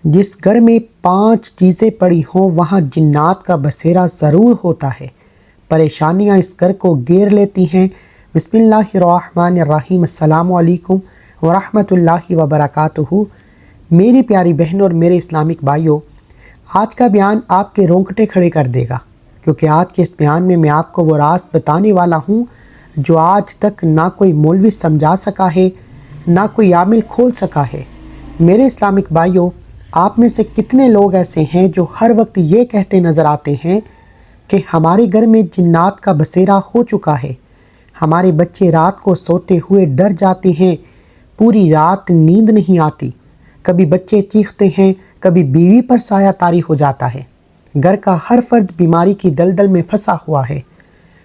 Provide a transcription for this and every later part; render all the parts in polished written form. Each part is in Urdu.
جس گھر میں 5 چیزیں پڑی ہوں وہاں جنات کا بسیرا ضرور ہوتا ہے۔ پریشانیاں اس گھر کو گھیر لیتی ہیں۔ بسم اللہ الرحمن الرحیم۔ السلام علیکم ورحمۃ اللہ وبرکاتہ۔ میری پیاری بہنوں اور میرے اسلامک بھائیوں، آج کا بیان آپ کے رونگٹے کھڑے کر دے گا، کیونکہ آج کے اس بیان میں آپ کو وہ راز بتانے والا ہوں جو آج تک نہ کوئی مولوی سمجھا سکا ہے، نہ کوئی عامل کھول سکا ہے۔ میرے اسلامک بھائیوں، آپ میں سے کتنے لوگ ایسے ہیں جو ہر وقت یہ کہتے نظر آتے ہیں کہ ہمارے گھر میں جنات کا بسیرا ہو چکا ہے، ہمارے بچے رات کو سوتے ہوئے ڈر جاتے ہیں، پوری رات نیند نہیں آتی، کبھی بچے چیختے ہیں، کبھی بیوی پر سایہ طاری ہو جاتا ہے، گھر کا ہر فرد بیماری کی دلدل میں پھنسا ہوا ہے،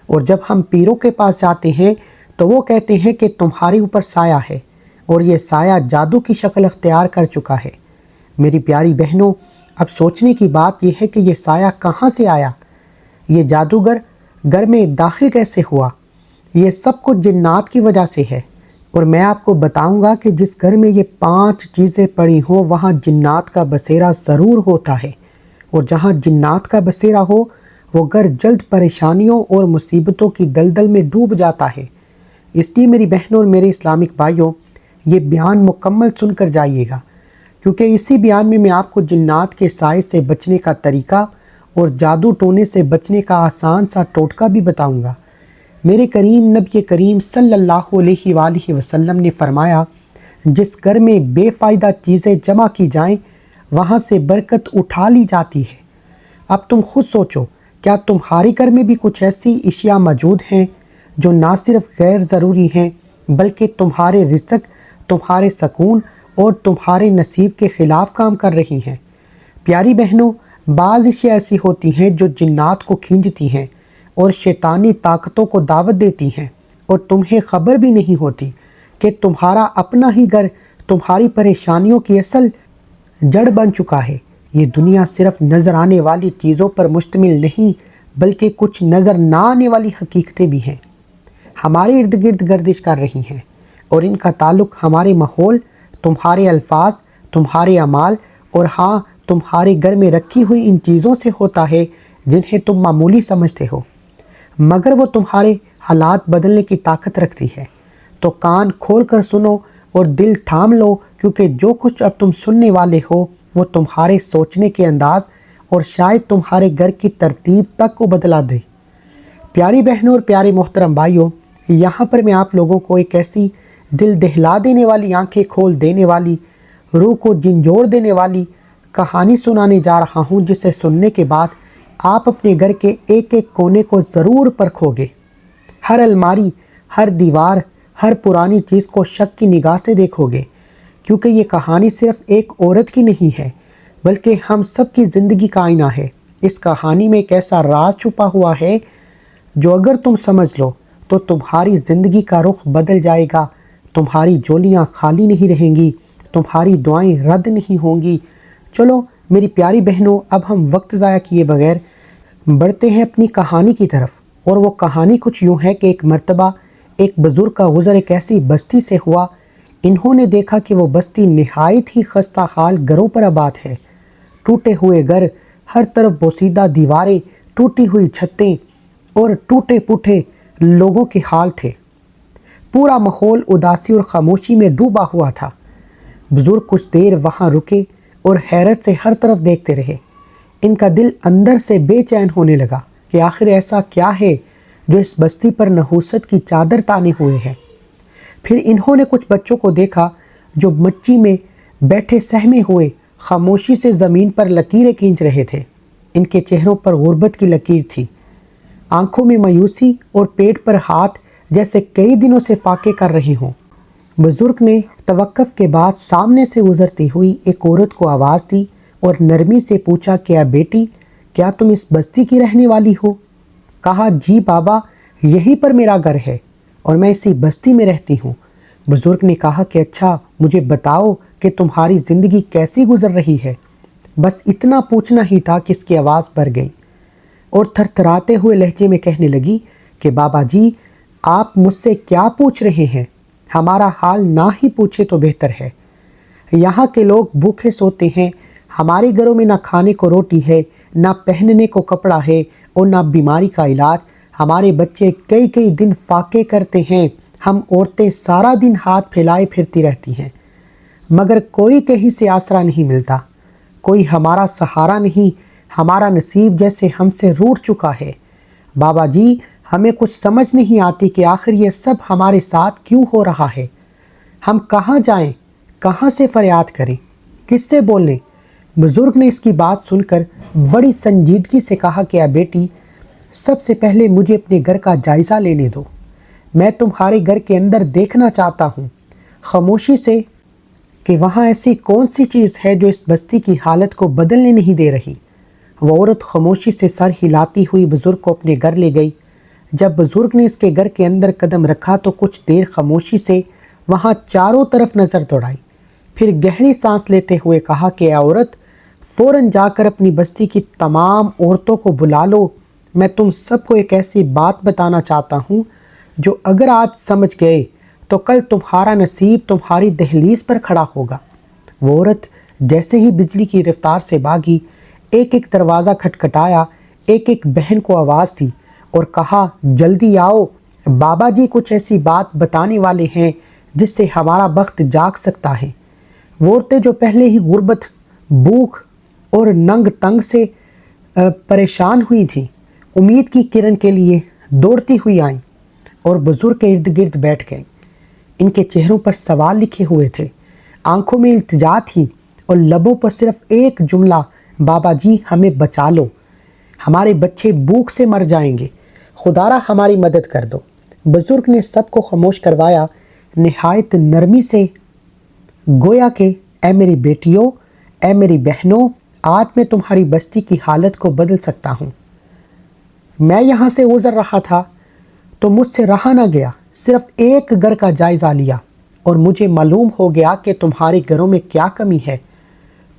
اور جب ہم پیروں کے پاس جاتے ہیں تو وہ کہتے ہیں کہ تمہارے اوپر سایہ ہے، اور یہ سایہ جادو کی شکل اختیار کر چکا ہے۔ میری پیاری بہنوں، اب سوچنے کی بات یہ ہے کہ یہ سایہ کہاں سے آیا؟ یہ جادوگر گھر میں داخل کیسے ہوا؟ یہ سب کچھ جنات کی وجہ سے ہے، اور میں آپ کو بتاؤں گا کہ جس گھر میں یہ 5 چیزیں پڑی ہوں وہاں جنات کا بسیرا ضرور ہوتا ہے، اور جہاں جنات کا بسیرا ہو وہ گھر جلد پریشانیوں اور مصیبتوں کی دلدل میں ڈوب جاتا ہے۔ اس لیے میری بہنوں اور میرے اسلامک بھائیوں، یہ بیان مکمل سن کر جائیے گا، کیونکہ اسی بیان میں آپ کو جنات کے سائے سے بچنے کا طریقہ اور جادو ٹونے سے بچنے کا آسان سا ٹوٹکا بھی بتاؤں گا۔ میرے کریم نبی کریم صلی اللہ علیہ وآلہ وسلم نے فرمایا، جس گھر میں بے فائدہ چیزیں جمع کی جائیں وہاں سے برکت اٹھا لی جاتی ہے۔ اب تم خود سوچو، کیا تمہارے گھر میں بھی کچھ ایسی اشیاء موجود ہیں جو نہ صرف غیر ضروری ہیں بلکہ تمہارے رزق، تمہارے سکون اور تمہارے نصیب کے خلاف کام کر رہی ہیں؟ پیاری بہنوں، بعض اشیاء ایسی ہوتی ہیں جو جنات کو کھینچتی ہیں اور شیطانی طاقتوں کو دعوت دیتی ہیں، اور تمہیں خبر بھی نہیں ہوتی کہ تمہارا اپنا ہی گھر تمہاری پریشانیوں کی اصل جڑ بن چکا ہے۔ یہ دنیا صرف نظر آنے والی چیزوں پر مشتمل نہیں بلکہ کچھ نظر نہ آنے والی حقیقتیں بھی ہیں، ہمارے ارد گرد گردش کر رہی ہیں، اور ان کا تعلق ہمارے ماحول، تمہارے الفاظ، تمہارے اعمال اور ہاں تمہارے گھر میں رکھی ہوئی ان چیزوں سے ہوتا ہے جنہیں تم معمولی سمجھتے ہو، مگر وہ تمہارے حالات بدلنے کی طاقت رکھتی ہے۔ تو کان کھول کر سنو اور دل تھام لو، کیونکہ جو کچھ اب تم سننے والے ہو وہ تمہارے سوچنے کے انداز اور شاید تمہارے گھر کی ترتیب تک کو بدلا دے۔ پیاری بہنوں اور پیارے محترم بھائیوں، یہاں پر میں آپ لوگوں کو ایک ایسی دل دہلا دینے والی، آنکھیں کھول دینے والی، روح کو جھنجھوڑ دینے والی کہانی سنانے جا رہا ہوں، جسے سننے کے بعد آپ اپنے گھر کے ایک ایک کونے کو ضرور پرکھو گے، ہر الماری، ہر دیوار، ہر پرانی چیز کو شک کی نگاہ سے دیکھو گے، کیونکہ یہ کہانی صرف ایک عورت کی نہیں ہے بلکہ ہم سب کی زندگی کا آئینہ ہے۔ اس کہانی میں ایک ایسا راز چھپا ہوا ہے جو اگر تم سمجھ لو تو تمہاری زندگی کا رخ بدل جائے گا، تمہاری جولیاں خالی نہیں رہیں گی، تمہاری دعائیں رد نہیں ہوں گی۔ چلو میری پیاری بہنوں، اب ہم وقت ضائع کیے بغیر بڑھتے ہیں اپنی کہانی کی طرف، اور وہ کہانی کچھ یوں ہے کہ ایک مرتبہ ایک بزرگ کا گزر ایک ایسی بستی سے ہوا۔ انہوں نے دیکھا کہ وہ بستی نہایت ہی خستہ حال گھروں پر آباد ہے، ٹوٹے ہوئے گھر، ہر طرف بوسیدہ دیواریں، ٹوٹی ہوئی چھتیں اور ٹوٹے پوٹے لوگوں کے حال تھے۔ پورا ماحول اداسی اور خاموشی میں ڈوبا ہوا تھا۔ بزرگ کچھ دیر وہاں رکے اور حیرت سے ہر طرف دیکھتے رہے۔ ان کا دل اندر سے بے چین ہونے لگا کہ آخر ایسا کیا ہے جو اس بستی پر نحوست کی چادر تانے ہوئے ہے۔ پھر انہوں نے کچھ بچوں کو دیکھا جو مچی میں بیٹھے سہمے ہوئے خاموشی سے زمین پر لکیریں کھینچ رہے تھے۔ ان کے چہروں پر غربت کی لکیر تھی، آنکھوں میں مایوسی اور پیٹ پر ہاتھ جیسے کئی دنوں سے فاقے کر رہے ہوں۔ بزرگ نے توقف کے بعد سامنے سے گزرتی ہوئی ایک عورت کو آواز دی اور نرمی سے پوچھا، کیا بیٹی، کیا تم اس بستی کی رہنے والی ہو؟ کہا، جی بابا، یہیں پر میرا گھر ہے اور میں اسی بستی میں رہتی ہوں۔ بزرگ نے کہا کہ اچھا، مجھے بتاؤ کہ تمہاری زندگی کیسی گزر رہی ہے؟ بس اتنا پوچھنا ہی تھا کہ اس کی آواز بھر گئی اور تھر تھراتے ہوئے لہجے میں کہنے لگی کہ بابا جی، آپ مجھ سے کیا پوچھ رہے ہیں؟ ہمارا حال نہ ہی پوچھے تو بہتر ہے۔ یہاں کے لوگ بھوکے سوتے ہیں، ہمارے گھروں میں نہ کھانے کو روٹی ہے، نہ پہننے کو کپڑا ہے اور نہ بیماری کا علاج۔ ہمارے بچے کئی کئی دن فاقے کرتے ہیں، ہم عورتیں سارا دن ہاتھ پھیلائے پھرتی رہتی ہیں، مگر کوئی کہیں سے آسرا نہیں ملتا، کوئی ہمارا سہارا نہیں، ہمارا نصیب جیسے ہم سے روٹھ چکا ہے۔ بابا جی، ہمیں کچھ سمجھ نہیں آتی کہ آخر یہ سب ہمارے ساتھ کیوں ہو رہا ہے؟ ہم کہاں جائیں، کہاں سے فریاد کریں، کس سے بولیں؟ بزرگ نے اس کی بات سن کر بڑی سنجیدگی سے کہا کہ اے بیٹی، سب سے پہلے مجھے اپنے گھر کا جائزہ لینے دو، میں تمہارے گھر کے اندر دیکھنا چاہتا ہوں خاموشی سے کہ وہاں ایسی کون سی چیز ہے جو اس بستی کی حالت کو بدلنے نہیں دے رہی۔ وہ عورت خاموشی سے سر ہلاتی ہوئی بزرگ کو اپنے گھر لے گئی۔ جب بزرگ نے اس کے گھر کے اندر قدم رکھا تو کچھ دیر خاموشی سے وہاں چاروں طرف نظر دوڑائی، پھر گہری سانس لیتے ہوئے کہا کہ اے عورت، فوراً جا کر اپنی بستی کی تمام عورتوں کو بلا لو، میں تم سب کو ایک ایسی بات بتانا چاہتا ہوں جو اگر آج سمجھ گئے تو کل تمہارا نصیب تمہاری دہلیز پر کھڑا ہوگا۔ وہ عورت جیسے ہی بجلی کی رفتار سے بھاگی، ایک ایک دروازہ کھٹکھٹایا، ایک ایک بہن کو آواز دی اور کہا جلدی آؤ، بابا جی کچھ ایسی بات بتانے والے ہیں جس سے ہمارا بخت جاگ سکتا ہے۔ وہ عورتیں جو پہلے ہی غربت، بھوک اور ننگ تنگ سے پریشان ہوئی تھیں، امید کی کرن کے لیے دوڑتی ہوئی آئیں اور بزرگ کے ارد گرد بیٹھ گئیں۔ ان کے چہروں پر سوال لکھے ہوئے تھے، آنکھوں میں التجا تھی اور لبوں پر صرف ایک جملہ، بابا جی ہمیں بچا لو، ہمارے بچے بھوک سے مر جائیں گے، خدارا ہماری مدد کر دو۔ بزرگ نے سب کو خاموش کروایا، نہایت نرمی سے، گویا کہ اے میری بیٹیوں، اے میری بہنوں، آج میں تمہاری بستی کی حالت کو بدل سکتا ہوں۔ میں یہاں سے گزر رہا تھا تو مجھ سے رہا نہ گیا، صرف ایک گھر کا جائزہ لیا اور مجھے معلوم ہو گیا کہ تمہارے گھروں میں کیا کمی ہے۔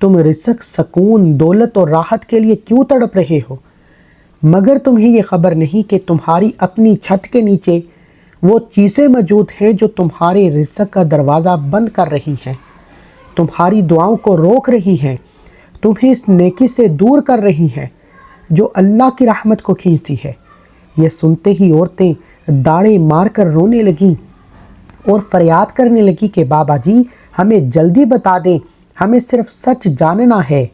تم رزق، سکون، دولت اور راحت کے لیے کیوں تڑپ رہے ہو، مگر تمہیں یہ خبر نہیں کہ تمہاری اپنی چھت کے نیچے وہ چیزیں موجود ہیں جو تمہارے رزق کا دروازہ بند کر رہی ہیں، تمہاری دعاؤں کو روک رہی ہیں، تمہیں اس نیکی سے دور کر رہی ہیں جو اللہ کی رحمت کو کھینچتی ہے۔ یہ سنتے ہی عورتیں داڑیں مار کر رونے لگیں اور فریاد کرنے لگی کہ بابا جی ہمیں جلدی بتا دیں، ہمیں صرف سچ جاننا ہے،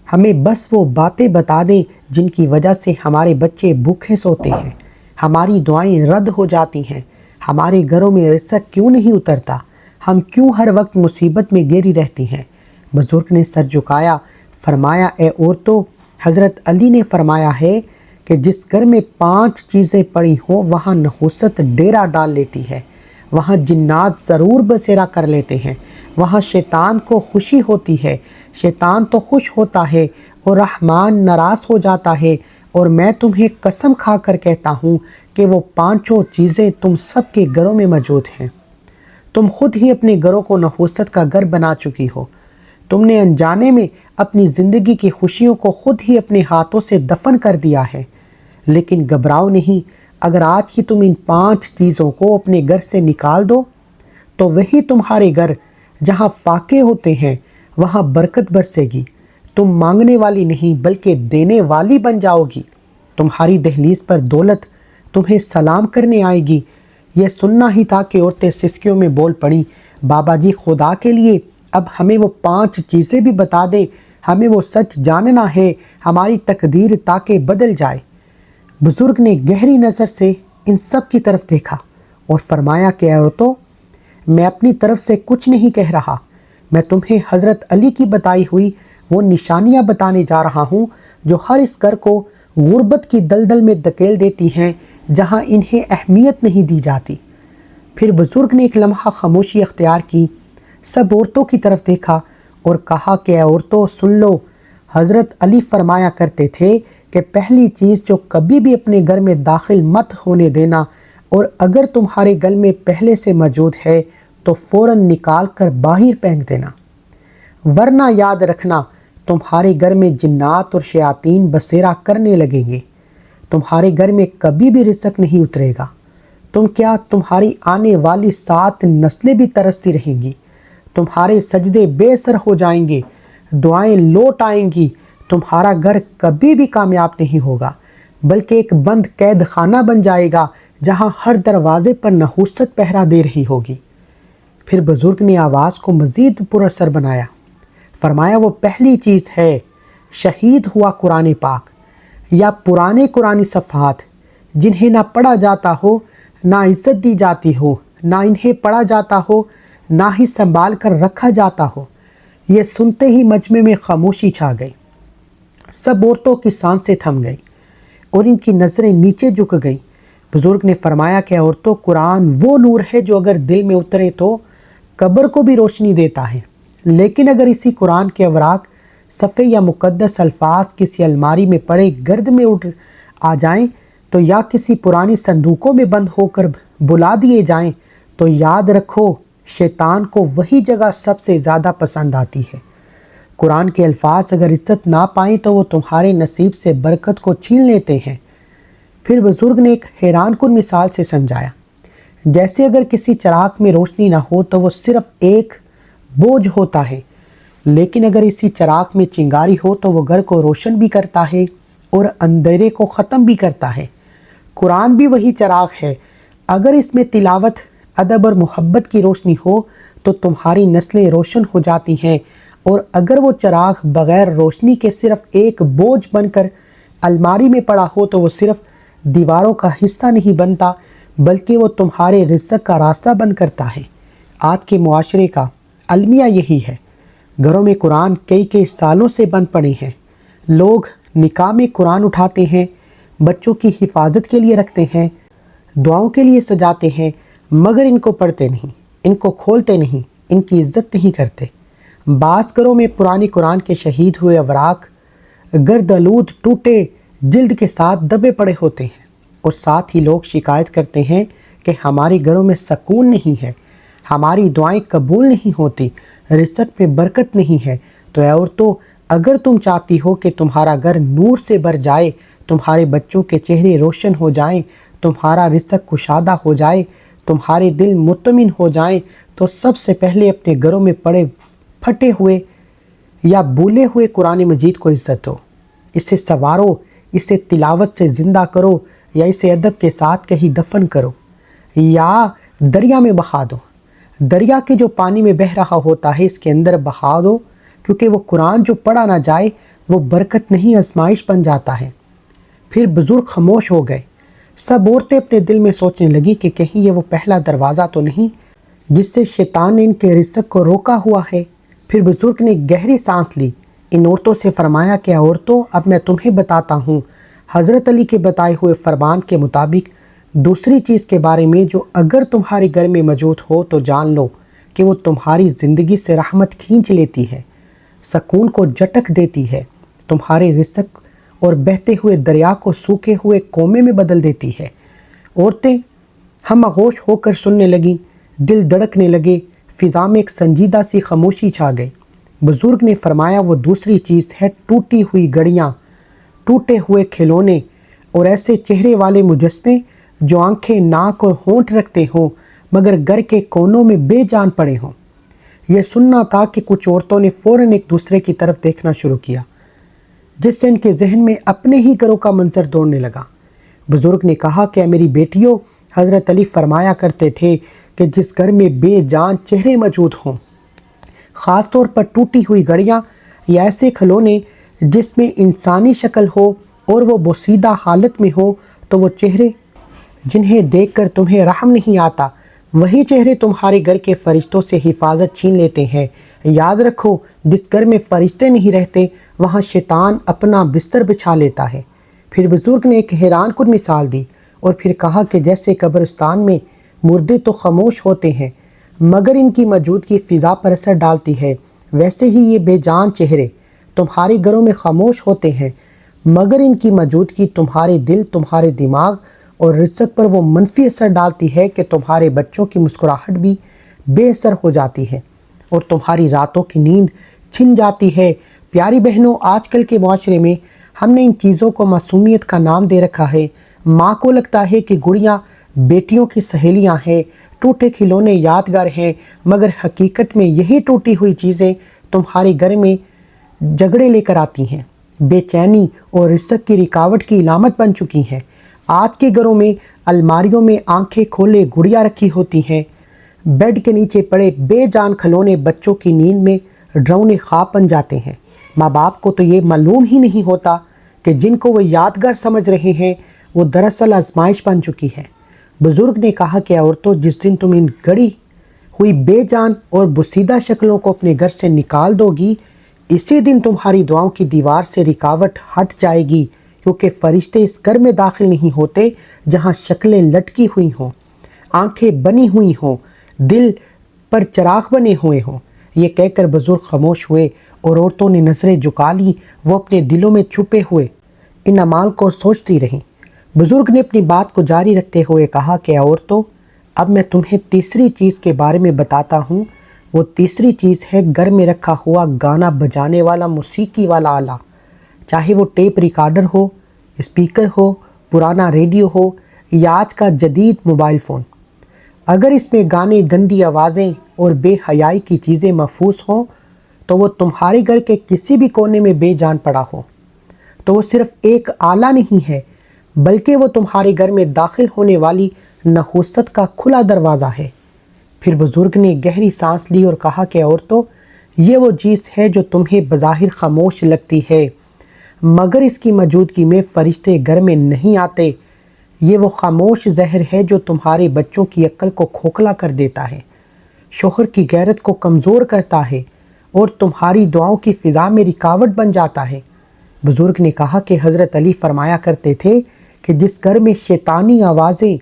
ہمیں بس وہ باتیں بتا دیں جن کی وجہ سے ہمارے بچے بھوکے سوتے ہیں، ہماری دعائیں رد ہو جاتی ہیں، ہمارے گھروں میں رزق کیوں نہیں اترتا، ہم کیوں ہر وقت مصیبت میں گھری رہتی ہیں۔ بزرگ نے سر جھکایا، فرمایا اے عورتوں، حضرت علی نے فرمایا ہے کہ جس گھر میں 5 چیزیں پڑی ہوں وہاں نحوست ڈیرا ڈال لیتی ہے، وہاں جنات ضرور بسیرا کر لیتے ہیں، وہاں شیطان کو خوشی ہوتی ہے، شیطان تو خوش ہوتا ہے اور رحمان ناراض ہو جاتا ہے، اور میں تمہیں قسم کھا کر کہتا ہوں کہ وہ 5 چیزیں تم سب کے گھروں میں موجود ہیں۔ تم خود ہی اپنے گھروں کو نحوست کا گھر بنا چکی ہو، تم نے انجانے میں اپنی زندگی کی خوشیوں کو خود ہی اپنے ہاتھوں سے دفن کر دیا ہے۔ لیکن گھبراؤ نہیں، اگر آج ہی تم ان 5 چیزوں کو اپنے گھر سے نکال دو تو وہی تمہارے گھر جہاں فاقے ہوتے ہیں وہاں برکت برسے گی، تم مانگنے والی نہیں بلکہ دینے والی بن جاؤ گی، تمہاری دہلیز پر دولت تمہیں سلام کرنے آئے گی۔ یہ سننا ہی تھا کہ عورتیں سسکیوں میں بول پڑیں، بابا جی خدا کے لیے اب ہمیں وہ 5 چیزیں بھی بتا دیں، ہمیں وہ سچ جاننا ہے، ہماری تقدیر تاکہ بدل جائے۔ بزرگ نے گہری نظر سے ان سب کی طرف دیکھا اور فرمایا کہ اے عورتوں، میں اپنی طرف سے کچھ نہیں کہہ رہا، میں تمہیں حضرت علی کی بتائی ہوئی وہ نشانیاں بتانے جا رہا ہوں جو ہر اس گھر کو غربت کی دلدل میں دھکیل دیتی ہیں جہاں انہیں اہمیت نہیں دی جاتی۔ پھر بزرگ نے ایک لمحہ خاموشی اختیار کی، سب عورتوں کی طرف دیکھا اور کہا کہ اے عورتوں سن لو، حضرت علی فرمایا کرتے تھے کہ پہلی چیز جو کبھی بھی اپنے گھر میں داخل مت ہونے دینا، اور اگر تمہارے گھر میں پہلے سے موجود ہے تو فوراً نکال کر باہر پھینک دینا، ورنہ یاد رکھنا تمہارے گھر میں جنات اور شیاطین بسیرا کرنے لگیں گے، تمہارے گھر میں کبھی بھی رزق نہیں اترے گا، تم کیا تمہاری آنے والی 7 نسلیں بھی ترستی رہیں گی، تمہارے سجدے بے اثر ہو جائیں گے، دعائیں لوٹ آئیں گی، تمہارا گھر کبھی بھی کامیاب نہیں ہوگا بلکہ ایک بند قید خانہ بن جائے گا جہاں ہر دروازے پر نحوست پہرا دے رہی ہوگی۔ پھر بزرگ نے آواز کو مزید پر اثر بنایا، فرمایا وہ پہلی چیز ہے شہید ہوا قرآن پاک یا پرانے قرآنی صفحات جنہیں نہ پڑھا جاتا ہو، نہ عزت دی جاتی ہو، نہ انہیں پڑھا جاتا ہو، نہ ہی سنبھال کر رکھا جاتا ہو۔ یہ سنتے ہی مجمع میں خاموشی چھا گئی، سب عورتوں کی سانسیں تھم گئیں اور ان کی نظریں نیچے جھک گئیں۔ بزرگ نے فرمایا کہ عورتوں، قرآن وہ نور ہے جو اگر دل میں اترے تو قبر کو بھی روشنی دیتا ہے، لیکن اگر اسی قرآن کے اوراق، صفحے یا مقدس الفاظ کسی الماری میں پڑے گرد میں اڑ آ جائیں تو یا کسی پرانی صندوقوں میں بند ہو کر بلا دیے جائیں تو یاد رکھو شیطان کو وہی جگہ سب سے زیادہ پسند آتی ہے۔ قرآن کے الفاظ اگر عزت نہ پائیں تو وہ تمہارے نصیب سے برکت کو چھین لیتے ہیں۔ پھر بزرگ نے ایک حیران کن مثال سے سمجھایا، جیسے اگر کسی چراغ میں روشنی نہ ہو تو وہ صرف ایک بوجھ ہوتا ہے، لیکن اگر اسی چراغ میں چنگاری ہو تو وہ گھر کو روشن بھی کرتا ہے اور اندھیرے کو ختم بھی کرتا ہے۔ قرآن بھی وہی چراغ ہے، اگر اس میں تلاوت، ادب اور محبت کی روشنی ہو تو تمہاری نسلیں روشن ہو جاتی ہیں، اور اگر وہ چراغ بغیر روشنی کے صرف ایک بوجھ بن کر الماری میں پڑا ہو تو وہ صرف دیواروں کا حصہ نہیں بنتا بلکہ وہ تمہارے رزق کا راستہ بند کرتا ہے۔ آج کے معاشرے کا المیہ یہی ہے، گھروں میں قرآن کئی سالوں سے بند پڑے ہیں، لوگ نکاح میں قرآن اٹھاتے ہیں، بچوں کی حفاظت کے لیے رکھتے ہیں، دعاؤں کے لیے سجاتے ہیں، مگر ان کو پڑھتے نہیں، ان کو کھولتے نہیں، ان کی عزت نہیں کرتے۔ بعض گھروں میں پرانی قرآن کے شہید ہوئے اوراق گردآلود ٹوٹے جلد کے ساتھ دبے پڑے ہوتے ہیں، اور ساتھ ہی لوگ شکایت کرتے ہیں کہ ہمارے گھروں میں سکون نہیں ہے، ہماری دعائیں قبول نہیں ہوتی، رزق میں برکت نہیں ہے۔ تو اے عورتوں، اگر تم چاہتی ہو کہ تمہارا گھر نور سے بھر جائے، تمہارے بچوں کے چہرے روشن ہو جائیں، تمہارا رزق کشادہ ہو جائے، تمہارے دل مطمئن ہو جائیں، تو سب سے پہلے اپنے گھروں میں پڑے پھٹے ہوئے یا بھولے ہوئے قرآن مجید کو عزت دو، اسے سنوارو، اسے تلاوت سے زندہ کرو، یا اسے ادب کے ساتھ کہیں دفن کرو، یا دریا میں بہا دو۔ دریا کے جو پانی میں بہہ رہا ہوتا ہے اس کے اندر بہا دو، کیونکہ وہ قرآن جو پڑھا نہ جائے وہ برکت نہیں آزمائش بن جاتا ہے۔ پھر بزرگ خاموش ہو گئے، سب عورتیں اپنے دل میں سوچنے لگی کہ کہیں یہ وہ پہلا دروازہ تو نہیں جس سے شیطان نے ان کے رزق کو روکا ہوا ہے۔ پھر بزرگ نے گہری سانس لی، ان عورتوں سے فرمایا کہ عورتوں، اب میں تمہیں بتاتا ہوں حضرت علی کے بتائے ہوئے فرمان کے مطابق دوسری چیز کے بارے میں جو اگر تمہارے گھر میں موجود ہو تو جان لو کہ وہ تمہاری زندگی سے رحمت کھینچ لیتی ہے، سکون کو جھٹک دیتی ہے، تمہارے رزق اور بہتے ہوئے دریا کو سوکھے ہوئے کومے میں بدل دیتی ہے۔ عورتیں ہم آغوش ہو کر سننے لگیں، دل دھڑکنے لگے، فضا میں ایک سنجیدہ سی خاموشی چھا گئی۔ بزرگ نے فرمایا وہ دوسری چیز ہے ٹوٹی ہوئی گھڑیاں، ٹوٹے ہوئے کھلونے اور ایسے چہرے والے مجسمے جو آنکھیں، ناک اور ہونٹ رکھتے ہوں مگر گھر کے کونوں میں بے جان پڑے ہوں۔ یہ سننا تھا کہ کچھ عورتوں نے فوراً ایک دوسرے کی طرف دیکھنا شروع کیا، جس سے ان کے ذہن میں اپنے ہی گھروں کا منظر دوڑنے لگا۔ بزرگ نے کہا کہ اے میری بیٹیوں، حضرت علی فرمایا کرتے تھے کہ جس گھر میں بے جان چہرے موجود ہوں، خاص طور پر ٹوٹی ہوئی گھڑیاں یا ایسے کھلونے جس میں انسانی شکل ہو اور وہ بوسیدہ حالت میں ہو، تو وہ چہرے جنہیں دیکھ کر تمہیں رحم نہیں آتا، وہی چہرے تمہارے گھر کے فرشتوں سے حفاظت چھین لیتے ہیں۔ یاد رکھو، جس گھر میں فرشتے نہیں رہتے وہاں شیطان اپنا بستر بچھا لیتا ہے۔ پھر بزرگ نے ایک حیران کن مثال دی اور پھر کہا کہ جیسے قبرستان میں مردے تو خاموش ہوتے ہیں مگر ان کی موجودگی فضا پر اثر ڈالتی ہے، ویسے ہی یہ بے جان چہرے تمہارے گھروں میں خاموش ہوتے ہیں مگر ان کی موجودگی تمہارے دل، تمہارے دماغ اور رزق پر وہ منفی اثر ڈالتی ہے کہ تمہارے بچوں کی مسکراہٹ بھی بے اثر ہو جاتی ہے اور تمہاری راتوں کی نیند چھن جاتی ہے۔ پیاری بہنوں، آج کل کے معاشرے میں ہم نے ان چیزوں کو معصومیت کا نام دے رکھا ہے۔ ماں کو لگتا ہے کہ گڑیاں بیٹیوں کی سہیلیاں ہیں، ٹوٹے کھلونے یادگار ہیں، مگر حقیقت میں یہی ٹوٹی ہوئی چیزیں تمہارے گھر میں جھگڑے لے کر آتی ہیں، بے چینی اور رزق کی رکاوٹ کی علامت بن چکی ہیں۔ آج کے گھروں میں الماریوں میں آنکھیں کھولے گڑیا رکھی ہوتی ہیں، بیڈ کے نیچے پڑے بے جان کھلونے بچوں کی نیند میں ڈراؤنے خواب بن جاتے ہیں۔ ماں باپ کو تو یہ معلوم ہی نہیں ہوتا کہ جن کو وہ یادگار سمجھ رہے ہیں وہ دراصل آزمائش بن چکی ہے۔ بزرگ نے کہا کہ عورتوں، جس دن تم ان گڑی ہوئی بے جان اور بوسیدہ شکلوں کو اپنے گھر سے نکال دو گی، اسی دن تمہاری دعاؤں کی دیوار سے رکاوٹ ہٹ جائے گی، کیونکہ فرشتے اس گھر میں داخل نہیں ہوتے جہاں شکلیں لٹکی ہوئی ہوں، آنکھیں بنی ہوئی ہوں، دل پر چراغ بنے ہوئے ہوں۔ یہ کہہ کر بزرگ خاموش ہوئے اور عورتوں نے نظریں جھکا لیں۔ وہ اپنے دلوں میں چھپے ہوئے ان اعمال کو سوچتی رہیں۔ بزرگ نے اپنی بات کو جاری رکھتے ہوئے کہا کہ عورتوں، اب میں تمہیں تیسری چیز کے بارے میں بتاتا ہوں۔ وہ تیسری چیز ہے گھر میں رکھا ہوا گانا بجانے والا موسیقی والا آلہ، چاہے وہ ٹیپ ریکارڈر ہو، اسپیکر ہو، پرانا ریڈیو ہو یا آج کا جدید موبائل فون۔ اگر اس میں گانے، گندی آوازیں اور بے حیائی کی چیزیں محفوظ ہوں تو وہ تمہارے گھر کے کسی بھی کونے میں بے جان پڑا ہو تو وہ صرف ایک آلہ نہیں ہے، بلکہ وہ تمہارے گھر میں داخل ہونے والی نحوست کا کھلا دروازہ ہے۔ پھر بزرگ نے گہری سانس لی اور کہا کہ عورتوں، یہ وہ چیز ہے جو تمہیں بظاہر خاموش لگتی ہے، مگر اس کی موجودگی میں فرشتے گھر میں نہیں آتے۔ یہ وہ خاموش زہر ہے جو تمہارے بچوں کی عقل کو کھوکھلا کر دیتا ہے، شوہر کی غیرت کو کمزور کرتا ہے اور تمہاری دعاؤں کی فضا میں رکاوٹ بن جاتا ہے۔ بزرگ نے کہا کہ حضرت علی فرمایا کرتے تھے کہ جس گھر میں شیطانی آوازیں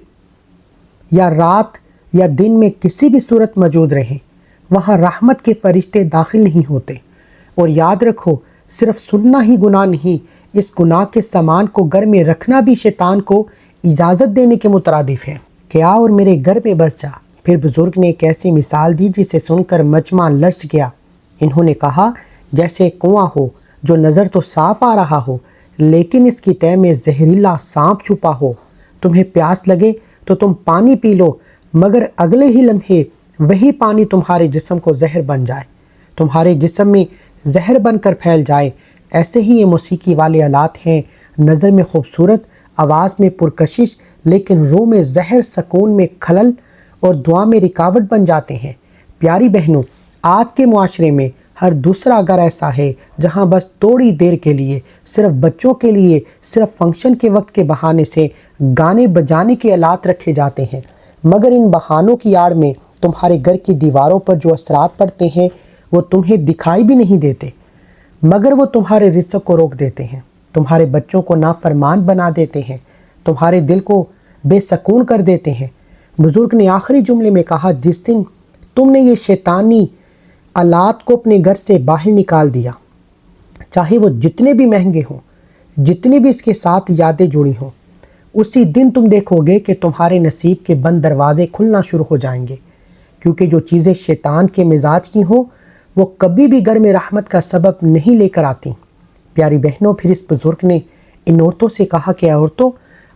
یا رات یا دن میں کسی بھی صورت موجود رہیں، وہاں رحمت کے فرشتے داخل نہیں ہوتے۔ اور یاد رکھو، صرف سننا ہی گناہ نہیں، اس گناہ کے سامان کو گھر میں رکھنا بھی شیطان کو اجازت دینے کے مترادف ہے کہ آ اور میرے گھر میں بس جا۔ پھر بزرگ نے ایک ایسی مثال دی جسے سن کر مجمع لرز گیا۔ انہوں نے کہا، جیسے کنواں ہو جو نظر تو صاف آ رہا ہو لیکن اس کی تہہ میں زہریلا سانپ چھپا ہو۔ تمہیں پیاس لگے تو تم پانی پی لو، مگر اگلے ہی لمحے وہی پانی تمہارے جسم کو زہر بن جائے، تمہارے جسم میں زہر بن کر پھیل جائے۔ ایسے ہی یہ موسیقی والے آلات ہیں، نظر میں خوبصورت، آواز میں پرکشش، لیکن روح میں زہر، سکون میں خلل اور دعا میں رکاوٹ بن جاتے ہیں۔ پیاری بہنوں، آج کے معاشرے میں ہر دوسرا گھر ایسا ہے جہاں بس تھوڑی دیر کے لیے، صرف بچوں کے لیے، صرف فنکشن کے وقت کے بہانے سے گانے بجانے کے آلات رکھے جاتے ہیں، مگر ان بہانوں کی آڑ میں تمہارے گھر کی دیواروں پر جو اثرات پڑتے ہیں وہ تمہیں دکھائی بھی نہیں دیتے، مگر وہ تمہارے رزق کو روک دیتے ہیں، تمہارے بچوں کو نافرمان بنا دیتے ہیں، تمہارے دل کو بے سکون کر دیتے ہیں۔ بزرگ نے آخری جملے میں کہا، جس دن تم نے یہ شیطانی آلات کو اپنے گھر سے باہر نکال دیا، چاہے وہ جتنے بھی مہنگے ہوں، جتنی بھی اس کے ساتھ یادیں جڑی ہوں، اسی دن تم دیکھو گے کہ تمہارے نصیب کے بند دروازے کھلنا شروع ہو جائیں گے، کیونکہ جو چیزیں شیطان کے مزاج کی ہوں وہ کبھی بھی گھر میں رحمت کا سبب نہیں لے کر آتی۔ پیاری بہنوں، پھر اس بزرگ نے ان عورتوں سے کہا کہ عورتوں،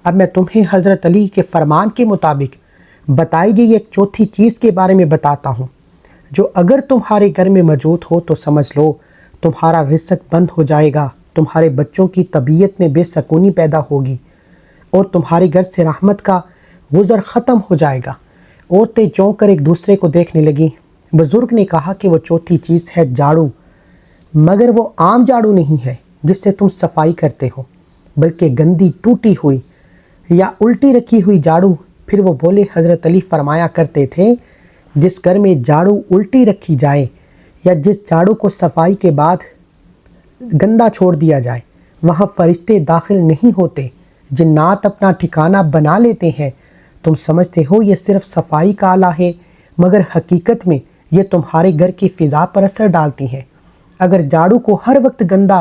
اب میں تمہیں حضرت علی کے فرمان کے مطابق بتائی گئی ایک چوتھی چیز کے بارے میں بتاتا ہوں، جو اگر تمہارے گھر میں موجود ہو تو سمجھ لو تمہارا رزق بند ہو جائے گا، تمہارے بچوں کی طبیعت میں بے سکونی پیدا ہوگی اور تمہارے گھر سے رحمت کا گزر ختم ہو جائے گا۔ عورتیں چونک کر ایک دوسرے کو دیکھنے لگیں۔ بزرگ نے کہا کہ وہ چوتھی چیز ہے جھاڑو، مگر وہ عام جھاڑو نہیں ہے جس سے تم صفائی کرتے ہو، بلکہ گندی، ٹوٹی ہوئی یا الٹی رکھی ہوئی جھاڑو۔ پھر وہ بولے، حضرت علی فرمایا کرتے تھے، جس گھر میں جھاڑو الٹی رکھی جائے یا جس جھاڑو کو صفائی کے بعد گندا چھوڑ دیا جائے، وہاں فرشتے داخل نہیں ہوتے، جنات اپنا ٹھکانہ بنا لیتے ہیں۔ تم سمجھتے ہو یہ صرف صفائی کا آلہ ہے، مگر حقیقت میں یہ تمہارے گھر کی فضا پر اثر ڈالتی ہیں۔ اگر جھاڑو کو ہر وقت گندا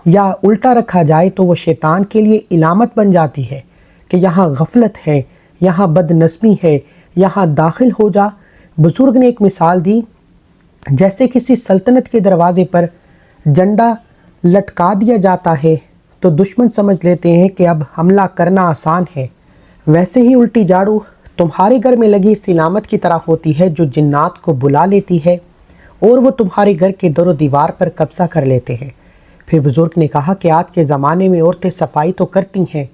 یا الٹا رکھا جائے تو وہ شیطان کے لیے علامت بن جاتی ہے کہ یہاں غفلت ہے، یہاں بد نظمی ہے، یہاں داخل ہو جا۔ بزرگ نے ایک مثال دی، جیسے کسی سلطنت کے دروازے پر جھنڈا لٹکا دیا جاتا ہے تو دشمن سمجھ لیتے ہیں کہ اب حملہ کرنا آسان ہے، ویسے ہی الٹی جھاڑو تمہارے گھر میں لگی اس علامت کی طرح ہوتی ہے جو جنات کو بلا لیتی ہے اور وہ تمہارے گھر کے در و دیوار پر قبضہ کر لیتے ہیں۔ پھر بزرگ نے کہا کہ آج کے زمانے میں عورتیں صفائی تو کرتی ہیں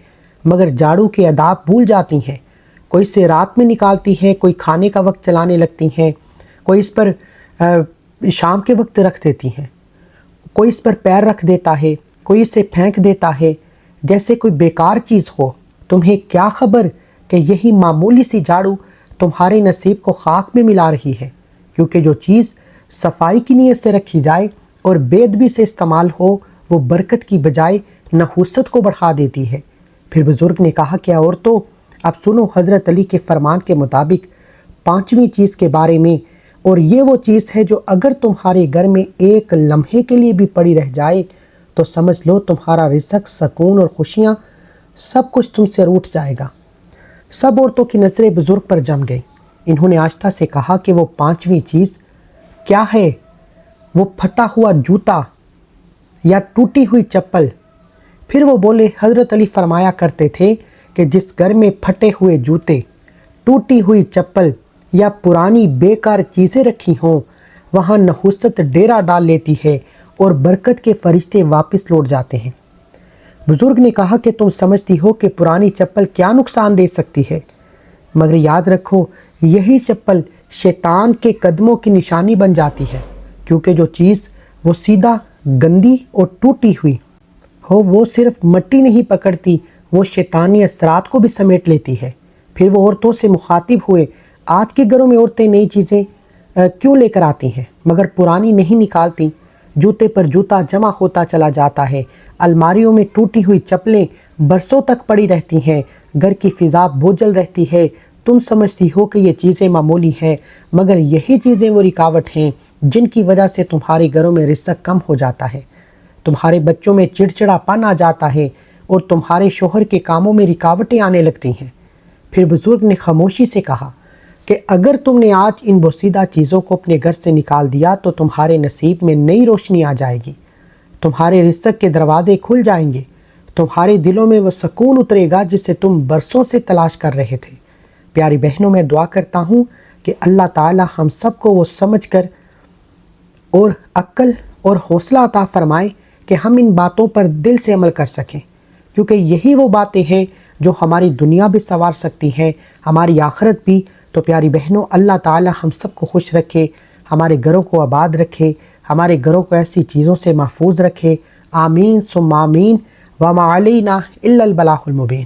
مگر جھاڑو کے آداب بھول جاتی ہیں۔ کوئی اسے رات میں نکالتی ہیں، کوئی کھانے کا وقت چلانے لگتی ہیں، کوئی اس پر شام کے وقت رکھ دیتی ہیں، کوئی اس پر پیر رکھ دیتا ہے، کوئی اسے پھینک دیتا ہے جیسے کوئی بیکار چیز ہو۔ تمہیں کیا خبر کہ یہی معمولی سی جھاڑو تمہارے نصیب کو خاک میں ملا رہی ہے، کیونکہ جو چیز صفائی کی نیت سے رکھی جائے اور بے ادبی سے استعمال ہو وہ برکت کی بجائے نحوست کو بڑھا دیتی ہے۔ پھر بزرگ نے کہا کہ عورتوں اب سنو حضرت علی کے فرمان کے مطابق 5ویں چیز کے بارے میں، اور یہ وہ چیز ہے جو اگر تمہارے گھر میں ایک لمحے کے لیے بھی پڑی رہ جائے تو سمجھ لو تمہارا رزق، سکون اور خوشیاں سب کچھ تم سے روٹھ جائے گا۔ سب عورتوں کی نظریں بزرگ پر جم گئی۔ انہوں نے آہستہ سے کہا کہ وہ 5ویں چیز کیا ہے؟ وہ پھٹا ہوا جوتا یا ٹوٹی ہوئی چپل۔ پھر وہ بولے، حضرت علی فرمایا کرتے تھے کہ جس گھر میں پھٹے ہوئے جوتے، ٹوٹی ہوئی چپل یا پرانی بیکار چیزیں رکھی ہوں وہاں نحوست ڈیرا ڈال لیتی ہے اور برکت کے فرشتے واپس لوٹ جاتے ہیں۔ بزرگ نے کہا کہ تم سمجھتی ہو کہ پرانی چپل کیا نقصان دے سکتی ہے، مگر یاد رکھو یہی چپل شیطان کے قدموں کی نشانی بن جاتی ہے، کیونکہ جو چیز وہ سیدھا گندی اور ٹوٹی ہوئی ہو وہ صرف مٹی نہیں پکڑتی، وہ شیطانی اثرات کو بھی سمیٹ لیتی ہے۔ پھر وہ عورتوں سے مخاطب ہوئے، آج کے گھروں میں عورتیں نئی چیزیں کیوں لے کر آتی ہیں مگر پرانی نہیں نکالتی؟ جوتے پر جوتا جمع ہوتا چلا جاتا ہے، الماریوں میں ٹوٹی ہوئی چپلیں برسوں تک پڑی رہتی ہیں، گھر کی فضا بوجھل رہتی ہے۔ تم سمجھتی ہو کہ یہ چیزیں معمولی ہیں مگر یہی چیزیں وہ رکاوٹ ہیں جن کی وجہ سے تمہارے گھروں میں رزق کم ہو جاتا ہے، تمہارے بچوں میں چڑچڑا پن آ جاتا ہے اور تمہارے شوہر کے کاموں میں رکاوٹیں آنے لگتی ہیں۔ پھر بزرگ نے خاموشی سے کہا کہ اگر تم نے آج ان بوسیدہ چیزوں کو اپنے گھر سے نکال دیا تو تمہارے نصیب میں نئی روشنی آ جائے گی، تمہارے رزق کے دروازے کھل جائیں گے، تمہارے دلوں میں وہ سکون اترے گا جسے تم برسوں سے تلاش کر رہے تھے۔ پیاری بہنوں، میں دعا کرتا ہوں کہ اللہ تعالی ہم سب کو وہ سمجھ کر اور عقل اور حوصلہ عطا فرمائے کہ ہم ان باتوں پر دل سے عمل کر سکیں، کیونکہ یہی وہ باتیں ہیں جو ہماری دنیا بھی سنوار سکتی ہیں، ہماری آخرت بھی۔ تو پیاری بہنوں، اللہ تعالی ہم سب کو خوش رکھے، ہمارے گھروں کو آباد رکھے، ہمارے گھروں کو ایسی چیزوں سے محفوظ رکھے۔ آمین ثم آمین۔ وما علینا الا البلاغ المبین۔